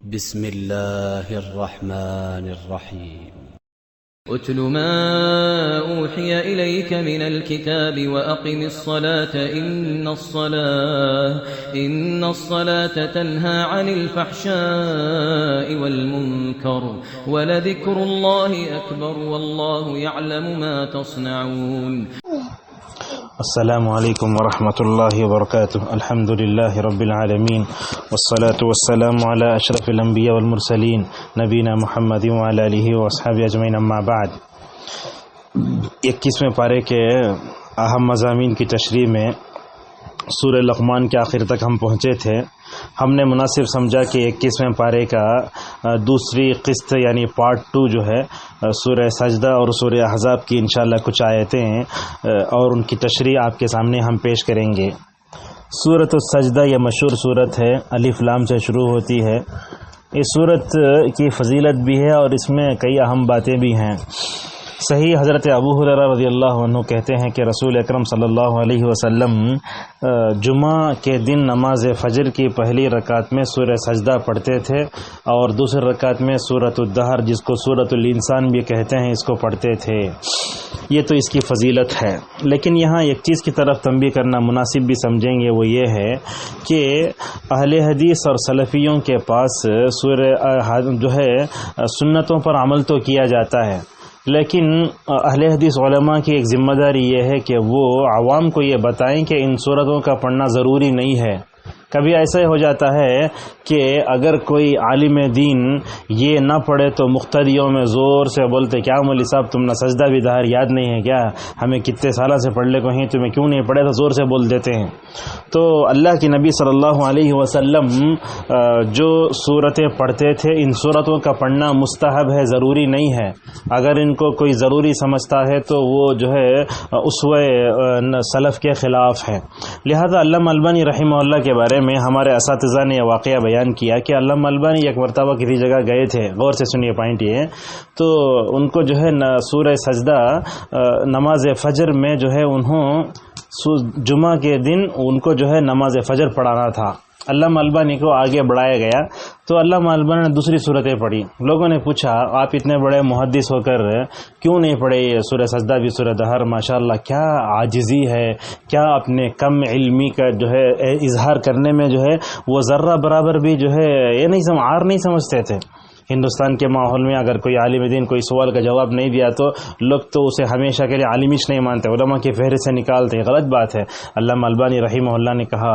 بسم الله الرحمن الرحيم اتل ما أوحي إليك من الكتاب وأقم الصلاة إن الصلاة تنهى عن الفحشاء والمنكر ولذكر الله أكبر والله يعلم ما تصنعون. السلام علیکم ورحمۃ اللہ وبرکاتہ. الحمد للہ رب العالمین والصلاة والسلام علی اشرف الانبیاء والمرسلین نبینا محمد وعلی آلہ واصحابہ اجمعین. اما بعد، 21ویں پارے کے اہم مضامین کی تشریح میں سورہ لقمان کے آخر تک ہم پہنچے تھے. ہم نے مناسب سمجھا کہ 21ویں پارے کا دوسری قسط یعنی پارٹ 2 جو ہے سورہ سجدہ اور سورہ احزاب کی انشاءاللہ کچھ آیتیں ہیں اور ان کی تشریح آپ کے سامنے ہم پیش کریں گے. سورۃ السجدہ یہ مشہور سورت ہے، الف لام سے شروع ہوتی ہے. اس سورت کی فضیلت بھی ہے اور اس میں کئی اہم باتیں بھی ہیں. صحیح حضرت ابو ہریرہ رضی اللہ عنہ کہتے ہیں کہ رسول اکرم صلی اللہ علیہ وسلم جمعہ کے دن نماز فجر کی پہلی رکعت میں سورہ سجدہ پڑھتے تھے اور دوسری رکعت میں سورۃ الدہر جس کو سورۃ الانسان بھی کہتے ہیں اس کو پڑھتے تھے. یہ تو اس کی فضیلت ہے. لیکن یہاں ایک چیز کی طرف تنبیہ کرنا مناسب بھی سمجھیں گے، وہ یہ ہے کہ اہل حدیث اور سلفیوں کے پاس سورہ جو ہے سنتوں پر عمل تو کیا جاتا ہے، لیکن اہل حدیث علماء کی ایک ذمہ داری یہ ہے کہ وہ عوام کو یہ بتائیں کہ ان صورتوں کا پڑھنا ضروری نہیں ہے. کبھی ایسا ہو جاتا ہے کہ اگر کوئی عالم دین یہ نہ پڑھے تو مقتدیوں میں زور سے بولتے کیا مولوی صاحب تم نے سجدہ بھی دہر یاد نہیں ہے کیا، ہمیں کتنے سالہ سے پڑھ لے کو ہیں تمہیں کیوں نہیں پڑھے، تو زور سے بول دیتے ہیں. تو اللہ کی نبی صلی اللہ علیہ وسلم جو صورتیں پڑھتے تھے ان صورتوں کا پڑھنا مستحب ہے، ضروری نہیں ہے. اگر ان کو کوئی ضروری سمجھتا ہے تو وہ جو ہے اسوہ سلف کے خلاف ہے. لہذا علامہ البانی رحمہ اللہ کے بارے میں ہمارے اساتذہ نے یہ واقعہ بیان کیا کہ علامہ البانی ایک مرتبہ کسی جگہ گئے تھے. غور سے سنیے پوائنٹ یہ ہے. تو ان کو جو ہے سورہ سجدہ نماز فجر میں جو ہے انہوں جمعہ کے دن ان کو جو ہے نماز فجر پڑھانا تھا. علامہ البانی کو آگے بڑھایا گیا تو علامہ البانی نے دوسری صورتیں پڑھی. لوگوں نے پوچھا آپ اتنے بڑے محدث ہو کر کیوں نہیں پڑھے یہ سورہ سجدہ بھی سورہ دہر، ماشاءاللہ کیا عاجزی ہے، کیا اپنے کم علمی کا جو ہے اظہار کرنے میں جو ہے وہ ذرہ برابر بھی جو ہے یہ نہیں سمجھتے تھے. ہندوستان کے ماحول میں اگر کوئی عالم دین کوئی سوال کا جواب نہیں دیا تو لوگ تو اسے ہمیشہ کے لیے عالمش نہیں مانتے، علماء کی فہرست سے نکالتے. غلط بات ہے. علامہ البانی رحمہ اللہ نے کہا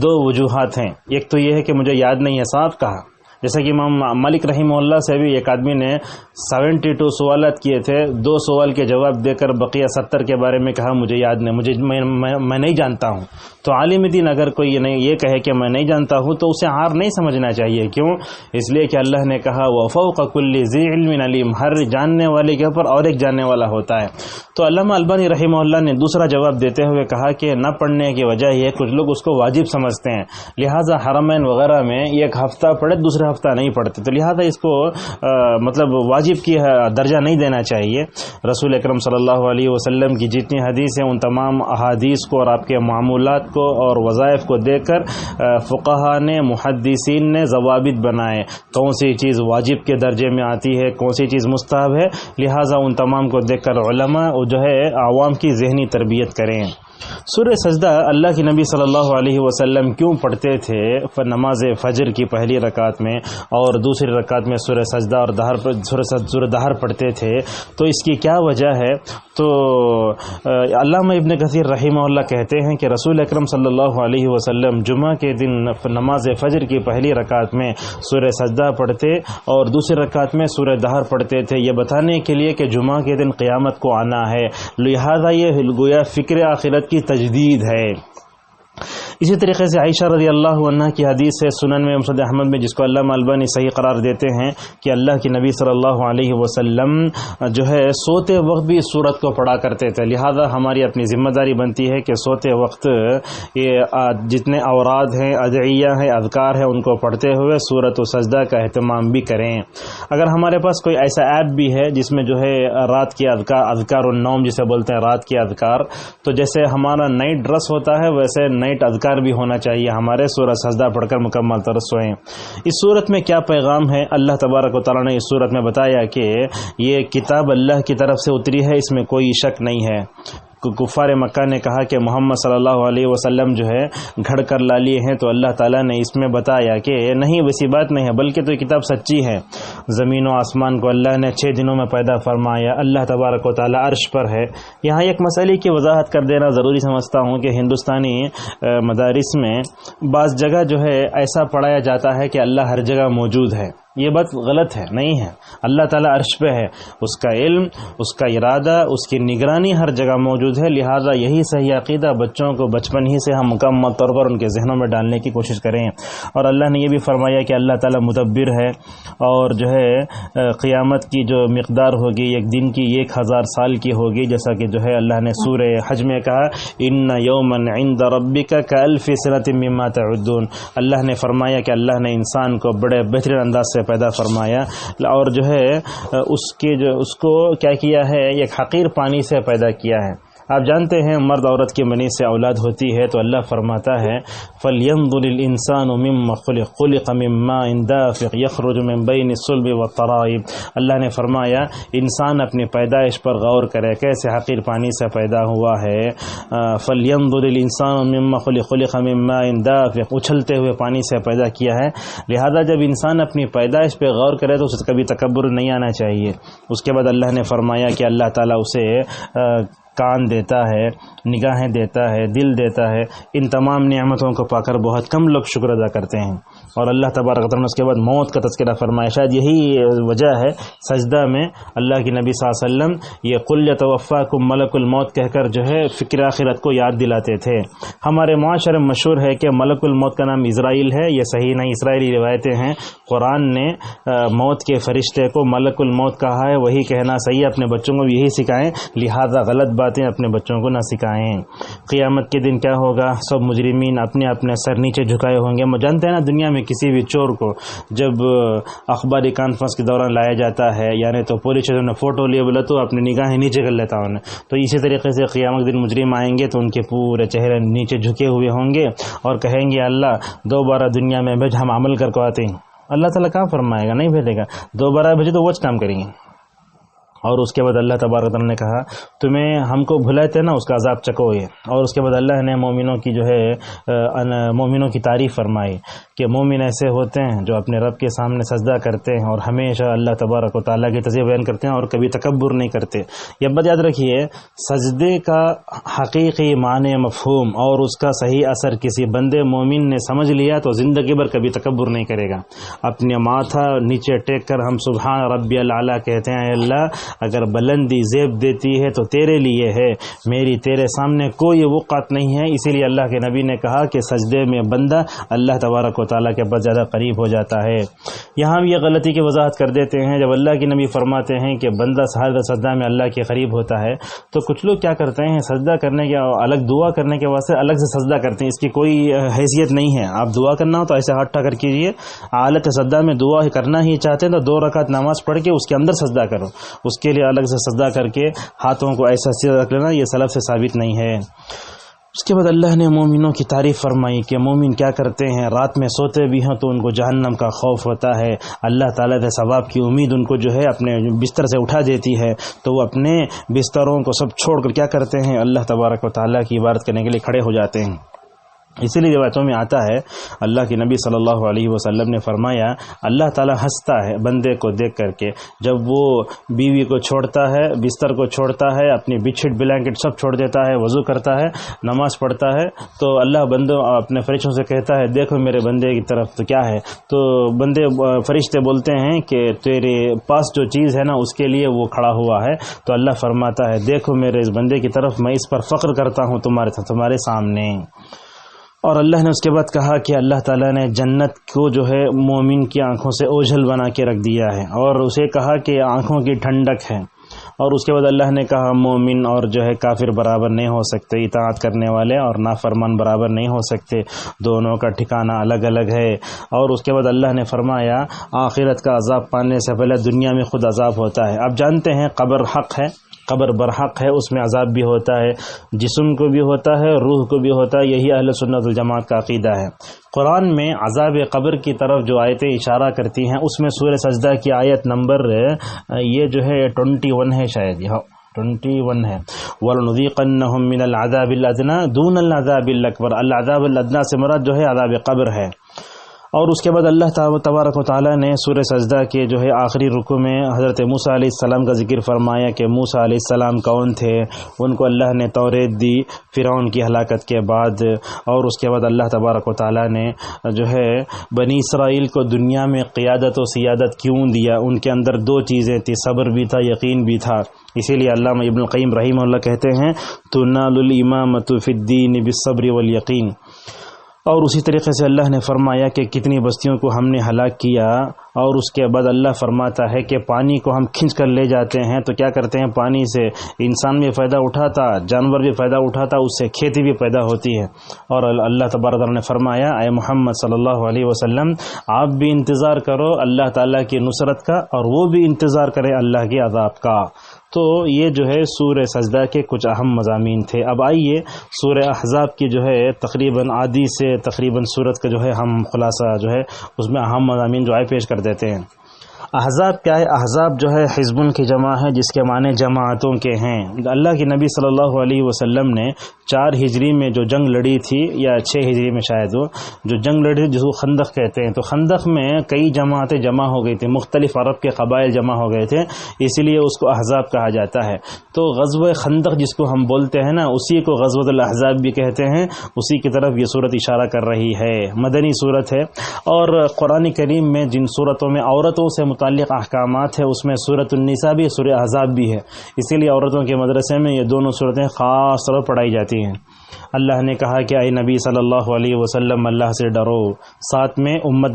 2 وجوہات ہیں. ایک تو یہ ہے کہ مجھے یاد نہیں ہے، صاف کہا. جیسا کہ امام مالک رحمہ اللہ سے بھی ایک آدمی نے 72 سوالات کیے تھے، 2 سوال کے جواب دے کر بقیہ 70 کے بارے میں کہا مجھے یاد نہیں، میں نہیں جانتا ہوں. تو عالم دین اگر کوئی یہ کہے کہ میں نہیں جانتا ہوں تو اسے عار نہیں سمجھنا چاہیے. کیوں؟ اس لیے کہ اللہ نے کہا وَفَوْقَ كُلِّ ذِي عِلْمٍ عَلِيمٌ، ہر جاننے والے کے اوپر اور ایک جاننے والا ہوتا ہے. تو علامہ البانی رحمہ اللہ نے دوسرا جواب دیتے ہوئے کہا کہ نہ پڑھنے کی وجہ یہ کچھ لوگ اس کو واجب سمجھتے ہیں، لہٰذا حرمین وغیرہ میں ایک ہفتہ پڑھے دوسرے ہفتہ نہیں پڑھتے، تو لہٰذا اس کو مطلب واجب کی درجہ نہیں دینا چاہیے. رسول اکرم صلی اللہ علیہ وسلم کی جتنی حدیث ہیں ان تمام احادیث کو اور آپ کے معمولات کو اور وظائف کو دیکھ کر فقہا نے محدثین نے ضوابط بنائے کون سی چیز واجب کے درجے میں آتی ہے، کون سی چیز مستحب ہے. لہٰذا ان تمام کو دیکھ کر علماء جو ہے عوام کی ذہنی تربیت کریں. سورہ سجدہ اللہ کی نبی صلی اللہ علیہ وسلم کیوں پڑھتے تھے نماز فجر کی پہلی رکعت میں اور دوسری رکعت میں سورہ سجدہ اور سورہ دہر پڑھتے تھے، تو اس کی کیا وجہ ہے؟ تو علامہ ابن کثیر رحمہ اللہ کہتے ہیں کہ رسول اکرم صلی اللہ علیہ وسلم جمعہ کے دن نماز فجر کی پہلی رکعت میں سورہ سجدہ پڑھتے اور دوسری رکعت میں سورہ دہر پڑھتے تھے، یہ بتانے کے لیے کہ جمعہ کے دن قیامت کو آنا ہے، لہذا یہ گویا فکر آخرت کی تجدید ہے. اسی طریقے سے عائشہ رضی اللہ عنہ کی حدیث ہے سنن میں مسند احمد میں، جس کو علامہ البانی صحیح قرار دیتے ہیں کہ اللہ کی نبی صلی اللہ علیہ وسلم جو ہے سوتے وقت بھی اس سورت کو پڑھا کرتے تھے. لہذا ہماری اپنی ذمہ داری بنتی ہے کہ سوتے وقت یہ جتنے اوراد ہیں، ادعیہ ہیں، اذکار ہیں، ان کو پڑھتے ہوئے سورت و سجدہ کا اہتمام بھی کریں. اگر ہمارے پاس کوئی ایسا ایپ بھی ہے جس میں جو ہے رات کے اذکار النوم جسے بولتے ہیں رات کے اذکار، تو جیسے ہمارا نائٹ ڈریس ہوتا ہے ویسے نائٹ اذکار تیار بھی ہونا چاہیے. ہمارے سورہ سجدہ پڑھ کر مکمل طور سوئیں. اس صورت میں کیا پیغام ہے؟ اللہ تبارک و تعالیٰ نے اس صورت میں بتایا کہ یہ کتاب اللہ کی طرف سے اتری ہے، اس میں کوئی شک نہیں ہے. کفار مکہ نے کہا کہ محمد صلی اللہ علیہ وسلم جو ہے گھڑ کر لا لیے ہیں، تو اللہ تعالیٰ نے اس میں بتایا کہ نہیں، ویسی بات نہیں ہے، بلکہ تو یہ کتاب سچی ہے. زمین و آسمان کو اللہ نے 6 دنوں میں پیدا فرمایا. اللہ تبارک و تعالیٰ عرش پر ہے. یہاں ایک مسئلے کی وضاحت کر دینا ضروری سمجھتا ہوں کہ ہندوستانی مدارس میں بعض جگہ جو ہے ایسا پڑھایا جاتا ہے کہ اللہ ہر جگہ موجود ہے. یہ بات غلط ہے، نہیں ہے. اللہ تعالیٰ عرش پہ ہے، اس کا علم، اس کا ارادہ، اس کی نگرانی ہر جگہ موجود ہے. لہٰذا یہی صحیح عقیدہ بچوں کو بچپن ہی سے ہم مکمل طور پر ان کے ذہنوں میں ڈالنے کی کوشش کریں. اور اللہ نے یہ بھی فرمایا کہ اللہ تعالیٰ مدبر ہے، اور جو ہے قیامت کی جو مقدار ہوگی ایک دن کی 1000 سال کی ہوگی، جیسا کہ جو ہے اللہ نے سورہ حج میں کہا ان یوما عند ربک کالف سنۃ مما تعدون. اللہ نے فرمایا کہ اللہ نے انسان کو بڑے بہترین انداز سے پیدا فرمایا، اور جو ہے اس کو کیا کیا ہے، ایک حقیر پانی سے پیدا کیا ہے. آپ جانتے ہیں مرد عورت کی منی سے اولاد ہوتی ہے، تو اللہ فرماتا ہے فَلْيَنظُرِ الْإِنسَانُ مِمَّا خُلِقَ مِن مَّاءٍ دَافِقٍ يَخْرُجُ مِن بَيْنِ الصُّلْبِ وَالتَّرَائِبِ. اللہ نے فرمایا انسان اپنی پیدائش پر غور کرے، کیسے حقیر پانی سے پیدا ہوا ہے. فَلْيَنظُرِ الْإِنسَانُ مِمَّا خُلِقَ مِن مَّاءٍ دَافِقٍ، اچھلتے ہوئے پانی سے پیدا کیا ہے. لہذا جب انسان اپنی پیدائش پہ غور کرے تو اسے کبھی تکبر نہیں آنا چاہیے. اس کے بعد اللہ نے فرمایا کہ اللہ تعالیٰ اسے کان دیتا ہے، نگاہیں دیتا ہے، دل دیتا ہے. ان تمام نعمتوں کو پا کر بہت کم لوگ شکر ادا کرتے ہیں. اور اللہ تبارک و تعالیٰ نے اس کے بعد موت کا تذکرہ فرمایا. شاید یہی وجہ ہے سجدہ میں اللہ کے نبی صلی اللہ علیہ وسلم یہ قل یتوفاکم ملک الموت کہہ کر جو ہے فکر آخرت کو یاد دلاتے تھے. ہمارے معاشرے میں مشہور ہے کہ ملک الموت کا نام اسرائیل ہے. یہ صحیح نہیں، اسرائیلی روایتیں ہیں. قرآن نے موت کے فرشتے کو ملک الموت کہا ہے، وہی کہنا صحیح ہے. اپنے بچوں کو بھی یہی سکھائیں، لہذا غلط باتیں اپنے بچوں کو نہ سکھائیں. قیامت کے دن کیا ہوگا؟ سب مجرمین اپنے اپنے سر نیچے جھکائے ہوں گے. جانتے ہیں نا، دنیا میں کسی بھی چور کو جب اخباری کانفرنس کے دوران لایا جاتا ہے، یعنی تو پولیس نے فوٹو لیے بولا تو اپنی نگاہیں نیچے کر لیتا انہیں. تو اسی طریقے سے قیامت دن مجرم آئیں گے تو ان کے پورے چہرے نیچے جھکے ہوئے ہوں گے اور کہیں گے اللہ دوبارہ دنیا میں بھیج، ہم عمل کر کو آتے ہیں. اللہ تعالیٰ کہاں فرمائے گا؟ نہیں بھیجے گا. دوبارہ بھیجے تو وہ کام کریں گے. اور اس کے بعد اللہ تبارک و تعالیٰ نے کہا تمہیں ہم کو بھلائے تھے نا، اس کا عذاب چکو یہ. اور اس کے بعد اللہ نے مومنوں کی جو ہے مومنوں کی تعریف فرمائی کہ مومن ایسے ہوتے ہیں جو اپنے رب کے سامنے سجدہ کرتے ہیں اور ہمیشہ اللہ تبارک و تعالیٰ کی تذکر بیان کرتے ہیں اور کبھی تکبر نہیں کرتے. یہ بات یاد رکھیے، سجدے کا حقیقی معنی مفہوم اور اس کا صحیح اثر کسی بندے مومن نے سمجھ لیا تو زندگی بھر کبھی تکبر نہیں کرے گا. اپنے ماتھا نیچے ٹیک کر ہم سبحان ربی الاعلیٰ کہتے ہیں، اے اللہ اگر بلندی زیب دیتی ہے تو تیرے لیے ہے، میری تیرے سامنے کوئی وقعت نہیں ہے. اسی لیے اللہ کے نبی نے کہا کہ سجدے میں بندہ اللہ تبارک و تعالیٰ کے بہت زیادہ قریب ہو جاتا ہے. یہاں بھی یہ غلطی کی وضاحت کر دیتے ہیں، جب اللہ کے نبی فرماتے ہیں کہ بندہ سجدہ میں اللہ کے قریب ہوتا ہے، تو کچھ لوگ کیا کرتے ہیں، سجدہ کرنے کے الگ دعا کرنے کے واسطے الگ سے سجدہ کرتے ہیں. اس کی کوئی حیثیت نہیں ہے. آپ دعا کرنا ہو تو ایسے ہاتھ اٹھا کر کیجیے. حالت سجدہ میں دعا کرنا ہی چاہتے ہیں تو 2 رکعت نماز پڑھ کے اس کے اندر سجدہ کرو. اس کے لیے الگ سے سجدہ کر کے ہاتھوں کو ایسا سیدھا رکھ لینا یہ سلف سے ثابت نہیں ہے. اس کے بعد اللہ نے مومنوں کی تعریف فرمائی کہ مومن کیا کرتے ہیں، رات میں سوتے بھی ہیں تو ان کو جہنم کا خوف ہوتا ہے. اللہ تعالیٰ کے ثواب کی امید ان کو جو ہے اپنے بستر سے اٹھا دیتی ہے، تو وہ اپنے بستروں کو سب چھوڑ کر کیا کرتے ہیں، اللہ تبارک و تعالیٰ کی عبادت کرنے کے لیے کھڑے ہو جاتے ہیں. اسی لیے روایتوں میں آتا ہے اللہ کے نبی صلی اللہ علیہ وسلم نے فرمایا اللہ تعالیٰ ہنستا ہے بندے کو دیکھ کر کے جب وہ بیوی کو چھوڑتا ہے، بستر کو چھوڑتا ہے، اپنی بچھٹ بلینکٹ سب چھوڑ دیتا ہے، وضو کرتا ہے، نماز پڑھتا ہے، تو اللہ بندوں اپنے فرشتوں سے کہتا ہے دیکھو میرے بندے کی طرف تو کیا ہے. تو فرشتے بولتے ہیں کہ تیرے پاس جو چیز ہے نا اس کے لیے وہ کھڑا ہوا ہے. تو اللہ فرماتا ہے دیکھو میرے اس بندے کی طرف، میں اس پر فخر کرتا ہوں تمہارے سامنے. اور اللہ نے اس کے بعد کہا کہ اللہ تعالیٰ نے جنت کو جو ہے مومن کی آنکھوں سے اوجھل بنا کے رکھ دیا ہے اور اسے کہا کہ آنکھوں کی ٹھنڈک ہے. اور اس کے بعد اللہ نے کہا مومن اور جو ہے کافر برابر نہیں ہو سکتے، اطاعت کرنے والے اور نافرمان برابر نہیں ہو سکتے، دونوں کا ٹھکانہ الگ الگ ہے. اور اس کے بعد اللہ نے فرمایا آخرت کا عذاب پانے سے پہلے دنیا میں خود عذاب ہوتا ہے. آپ جانتے ہیں قبر حق ہے قبر برحق ہے، اس میں عذاب بھی ہوتا ہے، جسم کو بھی ہوتا ہے، روح کو بھی ہوتا ہے. یہی اہل سنت والجماعت کا عقیدہ ہے. قرآن میں عذاب قبر کی طرف جو آیتیں اشارہ کرتی ہیں اس میں سورہ سجدہ کی آیت نمبر یہ جو ہے 21 ہے، شاید 21 ہے. وَلَنُذِيقَنَّهُم مِّنَ الْعَذَابِ الْأَدْنَىٰ دُونَ الْعَذَابِ الْأَكْبَرِ. العذاب الادنیٰ سے مراد جو ہے عذاب قبر ہے. اور اس کے بعد اللہ تبارک و تعالیٰ نے سورہ سجدہ کے جو ہے آخری رکوع میں حضرت موسیٰ علیہ السلام کا ذکر فرمایا کہ موسیٰ علیہ السلام کون تھے. ان کو اللہ نے توریت دی فرعون کی ہلاکت کے بعد، اور اس کے بعد اللہ تبارک و تعالیٰ نے جو ہے بنی اسرائیل کو دنیا میں قیادت و سیادت کیوں دیا. ان کے اندر دو چیزیں تھی، صبر بھی تھا، یقین بھی تھا. اسی لیے علامہ ابن القیم رحمہ اللہ کہتے ہیں تنال الامامۃ فی الدین بالصبر والیقین. اور اسی طریقے سے اللہ نے فرمایا کہ کتنی بستیوں کو ہم نے ہلاک کیا. اور اس کے بعد اللہ فرماتا ہے کہ پانی کو ہم کھینچ کر لے جاتے ہیں تو کیا کرتے ہیں، پانی سے انسان بھی فائدہ اٹھاتا، جانور بھی فائدہ اٹھاتا، اس سے کھیتی بھی پیدا ہوتی ہے. اور اللہ تبارک تعالیٰ نے فرمایا اے محمد صلی اللہ علیہ وسلم آپ بھی انتظار کرو اللہ تعالیٰ کی نصرت کا، اور وہ بھی انتظار کرے اللہ کے عذاب کا. تو یہ جو ہے سورہ سجدہ کے کچھ اہم مضامین تھے. اب آئیے سورہ احزاب کی جو ہے تقریباً آدھی سے تقریباً سورت کا جو ہے ہم خلاصہ جو ہے اس میں اہم مضامین جو ہے پیش کر دیتے ہیں. احزاب کیا ہے؟ احزاب جو ہے حزبن کی جمع ہے، جس کے معنی جماعتوں کے ہیں. اللہ کے نبی صلی اللہ علیہ وسلم نے 4 ہجری میں جو جنگ لڑی تھی، یا 6 ہجری میں شاید وہ جو جنگ لڑی جس کو خندق کہتے ہیں، تو خندق میں کئی جماعتیں جمع ہو گئی تھی، مختلف عرب کے قبائل جمع ہو گئے تھے، اسی لیے اس کو احزاب کہا جاتا ہے. تو غزوہ خندق جس کو ہم بولتے ہیں نا، اسی کو غزوۃ الاحزاب بھی کہتے ہیں. اسی کی طرف یہ صورت اشارہ کر رہی ہے. مدنی صورت ہے، اور قرآن کریم میں جن صورتوں میں عورتوں سے متعلق احکامات ہے اس میں سورۃ النساء بھی، سورہ احزاب بھی ہے. اسی لیے عورتوں کے مدرسے میں یہ دونوں صورتیں خاص طور پڑھائی جاتی ہیں. اللہ نے کہا کہ اے نبی صلی اللہ علیہ وسلم اللہ سے ڈرو. ساتھ میں امت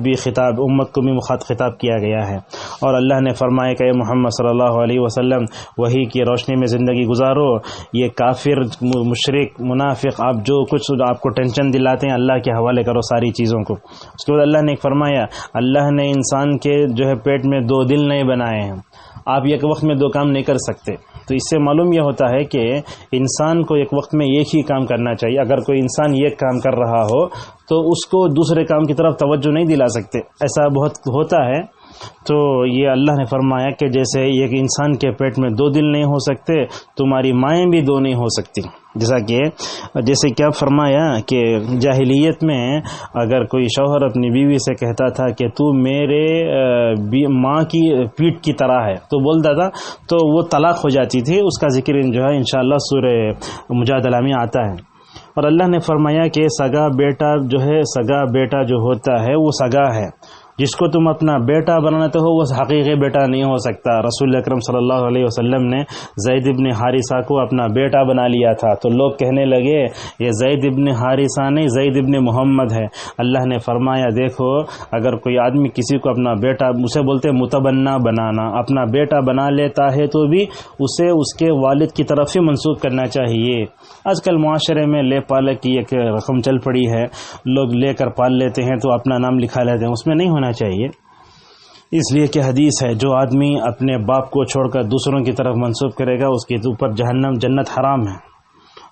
کو بھی خطاب کیا گیا ہے. اور اللہ نے فرمایا کہ اے محمد صلی اللہ علیہ وسلم وحی کی روشنی میں زندگی گزارو. یہ کافر، مشرک، منافق آپ جو کچھ آپ کو ٹینشن دلاتے ہیں اللہ کے حوالے کرو ساری چیزوں کو. اس کے بعد اللہ نے فرمایا اللہ نے انسان کے جو ہے پیٹ میں 2 دل نہیں بنائے ہیں. آپ ایک وقت میں 2 کام نہیں کر سکتے. تو اس سے معلوم یہ ہوتا ہے کہ انسان کو ایک وقت میں ایک ہی کام کرنا چاہیے. اگر کوئی انسان ایک کام کر رہا ہو تو اس کو دوسرے کام کی طرف توجہ نہیں دلا سکتے. ایسا بہت ہوتا ہے. تو یہ اللہ نے فرمایا کہ جیسے ایک انسان کے پیٹ میں 2 دل نہیں ہو سکتے، تمہاری مائیں بھی 2 نہیں ہو سکتی. جیسے کیا فرمایا کہ جاہلیت میں اگر کوئی شوہر اپنی بیوی سے کہتا تھا کہ تو میرے ماں کی پیٹ کی طرح ہے تو بولتا تھا، تو وہ طلاق ہو جاتی تھی. اس کا ذکر جو ہے انشاءاللہ سورہ مجادلہ میں آتا ہے. اور اللہ نے فرمایا کہ سگا بیٹا جو ہوتا ہے وہ سگا ہے. جس کو تم اپنا بیٹا بناتے ہو وہ حقیقی بیٹا نہیں ہو سکتا. رسول اکرم صلی اللہ علیہ وسلم نے زید ابن حارثہ کو اپنا بیٹا بنا لیا تھا تو لوگ کہنے لگے یہ زید ابن حارثہ نہیں، زید ابن محمد ہے. اللہ نے فرمایا دیکھو اگر کوئی آدمی کسی کو اپنا بیٹا، اسے بولتے متبنہ بنانا، اپنا بیٹا بنا لیتا ہے تو بھی اسے اس کے والد کی طرف ہی منسوخ کرنا چاہیے. آج کل معاشرے میں لے پالک کی ایک رقم چل پڑی ہے، لوگ لے کر پال لیتے ہیں تو اپنا نام لکھا لیتے ہیں. اس میں نہیں ہونا چاہیے. اس لیے کہ حدیث ہے جو آدمی اپنے باپ کو چھوڑ کر دوسروں کی طرف منسوب کرے گا اس کے اوپر جنت حرام ہے.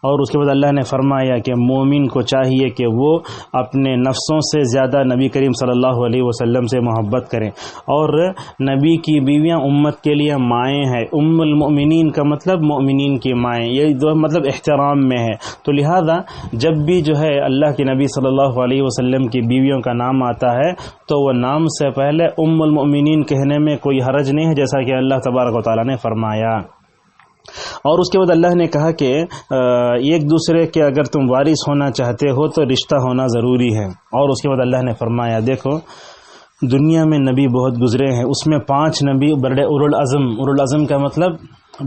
اور اس کے بعد اللہ نے فرمایا کہ مومن کو چاہیے کہ وہ اپنے نفسوں سے زیادہ نبی کریم صلی اللہ علیہ وسلم سے محبت کریں. اور نبی کی بیویاں امت کے لیے مائیں ہیں. ام المؤمنین کا مطلب مومنین کی مائیں، یہ دو مطلب احترام میں ہے. تو لہذا جب بھی جو ہے اللہ کے نبی صلی اللہ علیہ وسلم کی بیویوں کا نام آتا ہے تو وہ نام سے پہلے ام المؤمنین کہنے میں کوئی حرج نہیں ہے، جیسا کہ اللہ تبارک و تعالیٰ نے فرمایا. اور اس کے بعد اللہ نے کہا کہ ایک دوسرے کے اگر تم وارث ہونا چاہتے ہو تو رشتہ ہونا ضروری ہے. اور اس کے بعد اللہ نے فرمایا دیکھو دنیا میں نبی بہت گزرے ہیں، اس میں 5 نبی بڑے اولوالعزم کا مطلب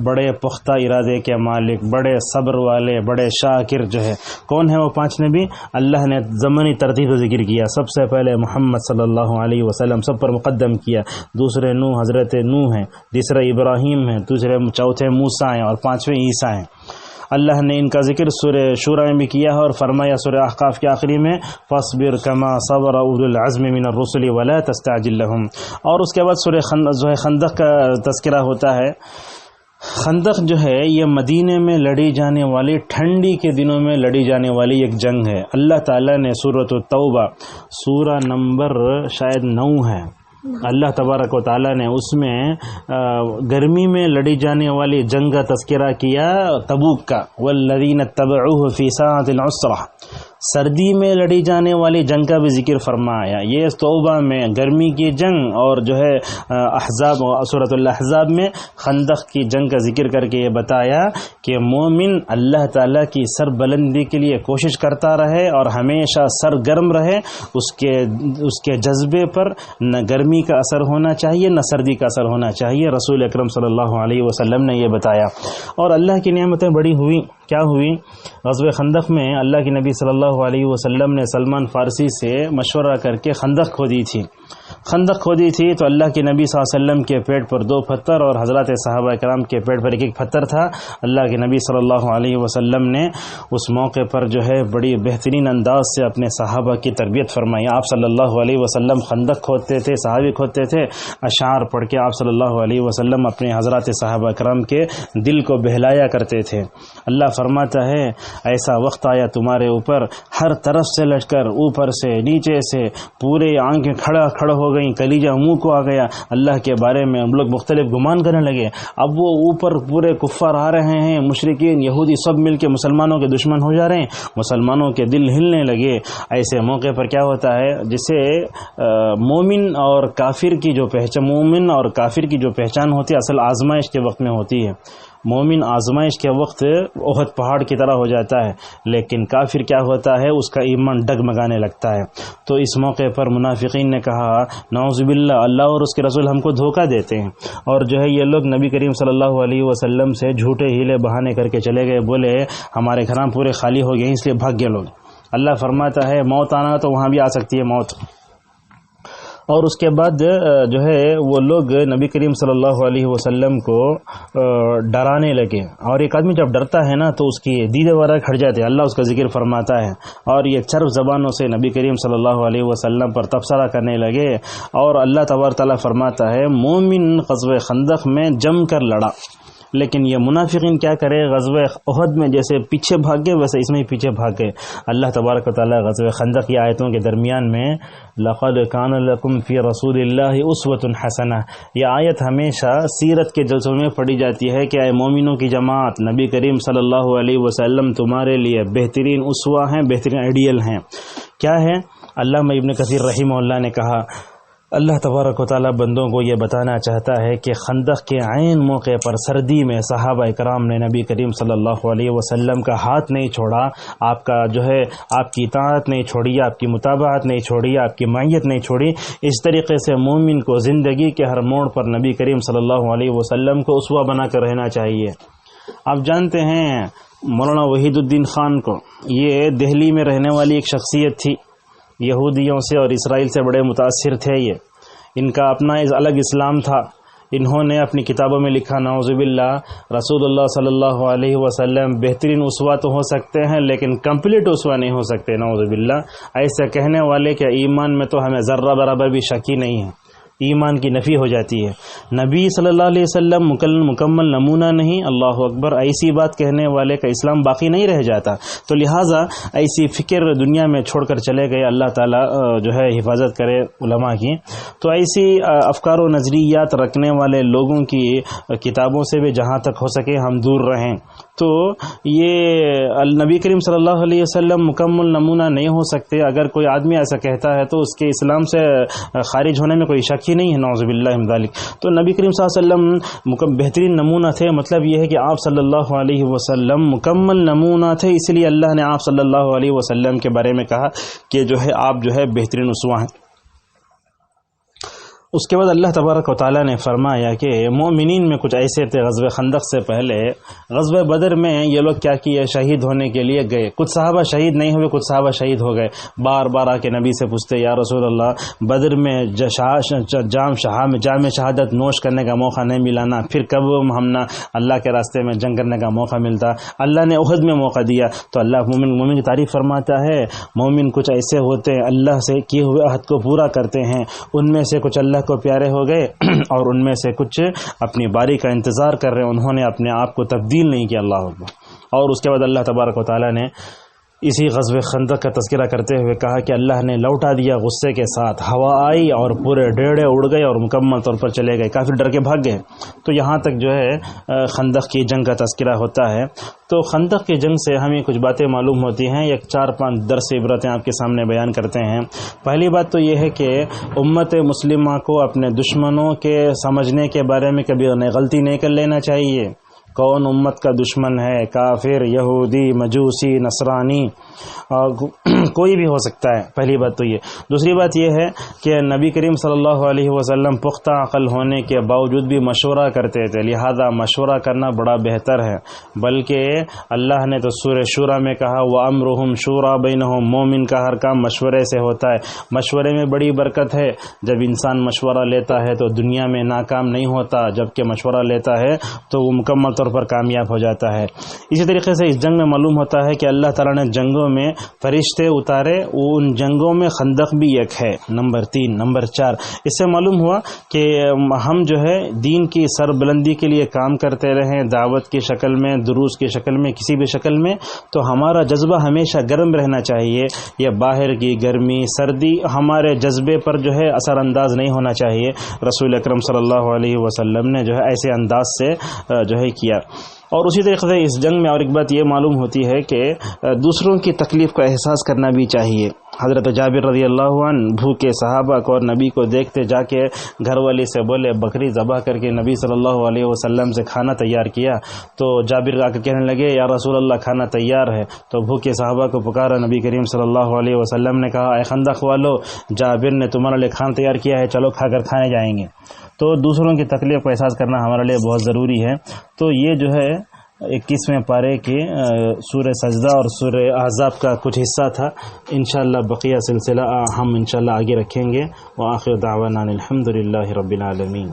بڑے پختہ ارادے کے مالک، بڑے صبر والے، بڑے شاکر جو ہے. کون ہے وہ 5 نبی؟ اللہ نے زمانی ترتیب ذکر کیا. سب سے پہلے محمد صلی اللہ علیہ وسلم سب پر مقدم کیا. دوسرے حضرت نوح ہیں، تیسرے ابراہیم ہیں، چوتھے موسیٰ ہیں، اور 5ویں عیسیٰ ہیں. اللہ نے ان کا ذکر سورہ شورى میں بھی کیا ہے اور فرمایا سورہ احقاف کے آخری میں فاصبر کما صبر اولو العزم من الرسل ولا تستعجل لهم. اور اس کے بعد سورہ خندق کا تذکرہ ہوتا ہے. خندق جو ہے یہ مدینے میں لڑی جانے والی ٹھنڈی کے دنوں میں لڑی جانے والی ایک جنگ ہے۔ اللہ تعالیٰ نے سورۃ التوبہ سورہ نمبر شاید 9 ہے، اللہ تبارک و تعالیٰ نے اس میں گرمی میں لڑی جانے والی جنگ کا تذکرہ کیا، تبوک کا، والذین اتبعوہ فی ساعۃ العسرہ، سردی میں لڑی جانے والی جنگ کا بھی ذکر فرمایا۔ یہ توبہ میں گرمی کی جنگ، اور جو ہے احزاب سورۃ الاحزاب میں خندق کی جنگ کا ذکر کر کے یہ بتایا کہ مومن اللہ تعالیٰ کی سر بلندی کے لیے کوشش کرتا رہے اور ہمیشہ سر گرم رہے، اس کے جذبے پر نہ گرمی کا اثر ہونا چاہیے نہ سردی کا اثر ہونا چاہیے۔ رسول اکرم صلی اللہ علیہ وسلم نے یہ بتایا، اور اللہ کی نعمتیں بڑی ہوئی۔ کیا ہوئی؟ غزوہ خندق میں اللہ کے نبی صلی اللہ علیہ وسلم نے سلمان فارسی سے مشورہ کر کے خندق کھودی تھی۔ خندق کھودی تھی تو اللہ کے نبی صلی اللہ علیہ وسلم کے پیٹ پر 2 پتھر اور حضرات صحابہ کرام کے پیٹ پر ایک پتھر تھا۔ اللہ کے نبی صلی اللہ علیہ وسلم نے اس موقع پر جو ہے بڑی بہترین انداز سے اپنے صحابہ کی تربیت فرمائی۔ آپ صلی اللہ علیہ وسلم خندق کھودتے تھے، صحابی کھودتے تھے، اشعار پڑھ کے آپ صلی اللہ علیہ وسلم اپنے حضرات صحابہ کرام کے دل کو بہلایا کرتے تھے۔ اللہ فرماتا ہے ایسا وقت آیا تمہارے اوپر، ہر طرف سے لشکر، اوپر سے نیچے سے، پورے آنکھیں کھڑا ہو گئیں، کلیجہ منہ کو آ گیا۔ اللہ کے بارے میں ہم لوگ مختلف گمان کرنے لگے۔ اب وہ اوپر پورے کفار آ رہے ہیں، مشرکین یہودی سب مل کے مسلمانوں کے دشمن ہو جا رہے ہیں، مسلمانوں کے دل ہلنے لگے۔ ایسے موقع پر کیا ہوتا ہے، جسے مومن اور کافر کی جو پہچان ہوتی ہے اصل آزمائش کے وقت میں ہوتی ہے۔ مومن آزمائش کے وقت احد پہاڑ کی طرح ہو جاتا ہے، لیکن کافر کیا ہوتا ہے، اس کا ایمان ڈگمگانے لگتا ہے۔ تو اس موقع پر منافقین نے کہا نعوذ باللہ، اللہ اور اس کے رسول ہم کو دھوکہ دیتے ہیں، اور جو ہے یہ لوگ نبی کریم صلی اللہ علیہ وسلم سے جھوٹے ہیلے بہانے کر کے چلے گئے، بولے ہمارے گھراں پورے خالی ہو گئے اس لیے بھاگ گئے لوگ۔ اللہ فرماتا ہے موت آنا تو وہاں بھی آ سکتی ہے موت۔ اور اس کے بعد جو ہے وہ لوگ نبی کریم صلی اللہ علیہ وسلم کو ڈرانے لگے، اور ایک آدمی جب ڈرتا ہے نا تو اس کی دیدے وغیرہ کھٹ جاتے ہیں، اللہ اس کا ذکر فرماتا ہے، اور یہ چرب زبانوں سے نبی کریم صلی اللہ علیہ وسلم پر تبصرہ کرنے لگے۔ اور اللہ تبارک تعالیٰ فرماتا ہے مومن غزوہ خندق میں جم کر لڑا، لیکن یہ منافقین کیا کرے، غزوہ احد میں جیسے پیچھے بھاگ گئے ویسے اس میں پیچھے بھاگ گئے۔ اللہ تبارک و تعالیٰ غزوہ خندق کی آیتوں کے درمیان میں لقد کان لکم فی رسول اللہ اسوۃ حسنہ، یہ آیت ہمیشہ سیرت کے جلسوں میں پڑھی جاتی ہے کہ اے مومنوں کی جماعت، نبی کریم صلی اللہ علیہ وسلم تمہارے لیے بہترین اسوہ ہیں، بہترین آئیڈیل ہیں۔ کیا ہے؟ علامہ ابن کثیر رحمہ اللہ نے کہا اللہ تبارک و تعالیٰ بندوں کو یہ بتانا چاہتا ہے کہ خندق کے عین موقع پر سردی میں صحابہ کرام نے نبی کریم صلی اللہ علیہ وسلم کا ہاتھ نہیں چھوڑا، آپ کا جو ہے آپ کی اطاعت نہیں چھوڑی، آپ کی متابعت نہیں چھوڑی، آپ کی معیت نہیں چھوڑی۔ اس طریقے سے مومن کو زندگی کے ہر موڑ پر نبی کریم صلی اللہ علیہ وسلم کو اسوہ بنا کر رہنا چاہیے۔ آپ جانتے ہیں مولانا وحید الدین خان کو، یہ دہلی میں رہنے والی ایک شخصیت تھی، یہودیوں سے اور اسرائیل سے بڑے متاثر تھے، ان کا اپنا الگ اسلام تھا۔ انہوں نے اپنی کتابوں میں لکھا نعوذ باللہ رسول اللہ صلی اللہ علیہ وسلم بہترین اسوہ تو ہو سکتے ہیں لیکن کمپلیٹ اسوہ نہیں ہو سکتے، نعوذ باللہ۔ ایسا کہنے والے کے ایمان میں تو ہمیں ذرہ برابر بھی شک ہی نہیں ہے، ایمان کی نفی ہو جاتی ہے۔ نبی صلی اللہ علیہ وسلم مکمل نمونہ نہیں، اللہ اکبر، ایسی بات کہنے والے کا اسلام باقی نہیں رہ جاتا۔ تو لہٰذا ایسی فکر دنیا میں چھوڑ کر چلے گئے، اللہ تعالیٰ جو ہے حفاظت کرے علماء کی۔ تو ایسی افکار و نظریات رکھنے والے لوگوں کی کتابوں سے بھی جہاں تک ہو سکے ہم دور رہیں۔ تو یہ نبی کریم صلی اللہ علیہ وسلم مکمل نمونہ نہیں ہو سکتے، اگر کوئی آدمی ایسا کہتا ہے تو اس کے اسلام سے خارج ہونے میں کوئی شک ہی نہیں ہے، نعوذ باللہ من ذالک۔ تو نبی کریم صلی اللہ علیہ وسلم بہترین نمونہ تھے، مطلب یہ ہے کہ آپ صلی اللہ علیہ وسلم مکمل نمونہ تھے، اس لیے اللہ نے آپ صلی اللہ علیہ وسلم کے بارے میں کہا کہ جو ہے آپ جو ہے بہترین اسوہ ہیں۔ اس کے بعد اللہ تبارک و تعالیٰ نے فرمایا کہ مومنین میں کچھ ایسے تھے غزوہ خندق سے پہلے، غزوہ بدر میں یہ لوگ کیا کیے، شہید ہونے کے لیے گئے۔ کچھ صحابہ شہید نہیں ہوئے، کچھ صحابہ شہید ہو گئے۔ بار بار آ کے نبی سے پوچھتے یا رسول اللہ بدر میں جام شہادت نوش کرنے کا موقع نہیں ملانا، پھر کب ہم نہ اللہ کے راستے میں جنگ کرنے کا موقع ملتا؟ اللہ نے احد میں موقع دیا۔ تو اللہ مومن کی تعریف فرماتا ہے، مومن کچھ ایسے ہوتے ہیں اللہ سے کیے ہوئے عہد کو پورا کرتے ہیں، ان میں سے کچھ اللہ اللہ کو پیارے ہو گئے اور ان میں سے کچھ اپنی باری کا انتظار کر رہے ہیں، انہوں نے اپنے آپ کو تبدیل نہیں کیا، اللہ اکبر۔ اور اس کے بعد اللہ تبارک و تعالیٰ نے اسی غزوہ خندق کا تذکرہ کرتے ہوئے کہا کہ اللہ نے لوٹا دیا غصے کے ساتھ، ہوا آئی اور پورے ڈیڑھے اڑ گئے اور مکمل طور پر چلے گئے، کافی ڈر کے بھاگ گئے۔ تو یہاں تک جو ہے خندق کی جنگ کا تذکرہ ہوتا ہے۔ تو خندق کی جنگ سے ہمیں کچھ باتیں معلوم ہوتی ہیں، ایک 4-5 درس عبرتیں آپ کے سامنے بیان کرتے ہیں۔ پہلی بات تو یہ ہے کہ امت مسلمہ کو اپنے دشمنوں کے سمجھنے کے بارے میں کبھی غلطی نہیں کر لینا چاہیے۔ کون امت کا دشمن ہے؟ کافر، یہودی، مجوسی، نصرانی، کوئی بھی ہو سکتا ہے، پہلی بات تو یہ۔ دوسری بات یہ ہے کہ نبی کریم صلی اللہ علیہ وسلم پختہ عقل ہونے کے باوجود بھی مشورہ کرتے تھے، لہذا مشورہ کرنا بڑا بہتر ہے۔ بلکہ اللہ نے تو سورہ شورى میں کہا وَأَمْرُهُمْ شُورَى بَيْنَهُمْ، مومن کا ہر کام مشورے سے ہوتا ہے۔ مشورے میں بڑی برکت ہے، جب انسان مشورہ لیتا ہے تو دنیا میں ناکام نہیں ہوتا، جبکہ مشورہ لیتا ہے تو وہ مکمل طور پر کامیاب ہو جاتا ہے۔ اسی طریقے سے اس جنگ میں معلوم ہوتا ہے کہ اللہ تعالیٰ نے جنگوں میں فرشتے اتارے، ان جنگوں میں خندق بھی ایک ہے۔ نمبر 3، نمبر 4، اس سے معلوم ہوا کہ ہم جو ہے دین کی سربلندی کے لیے کام کرتے رہیں، دعوت کی شکل میں، دروس کی شکل میں، کسی بھی شکل میں، تو ہمارا جذبہ ہمیشہ گرم رہنا چاہیے۔ یہ باہر کی گرمی، سردی ہمارے جذبے پر جو ہے اثر انداز نہیں ہونا چاہیے۔ رسول اکرم صلی اللہ علیہ وسلم نے جو ہے ایسے انداز سے جو ہے کیا۔ اور اسی طریقے سے اس جنگ میں اور ایک بات یہ معلوم ہوتی ہے کہ دوسروں کی تکلیف کا احساس کرنا بھی چاہیے۔ حضرت جابر رضی اللہ عنہ بھوکے صحابہ کو اور نبی کو دیکھتے جا کے گھر والی سے بولے بکری ذبح کر کے نبی صلی اللہ علیہ وسلم سے کھانا تیار کیا۔ تو جابر آ کے کہنے لگے یا رسول اللہ کھانا تیار ہے۔ تو بھوکے صحابہ کو پکارا، نبی کریم صلی اللہ علیہ وسلم نے کہا اے خندق والو، جابر نے تمہارے لیے کھانا تیار کیا ہے، چلو کھا کر کھانے جائیں گے۔ تو دوسروں کی تکلیف کا احساس کرنا ہمارے لیے بہت ضروری ہے۔ تو یہ جو ہے 21ویں پارے کے سورہ سجدہ اور سورہ احزاب کا کچھ حصہ تھا۔ انشاءاللہ بقیہ سلسلہ ہم انشاءاللہ آگے رکھیں گے۔ وآخر دعوانا الحمدللہ رب العالمین۔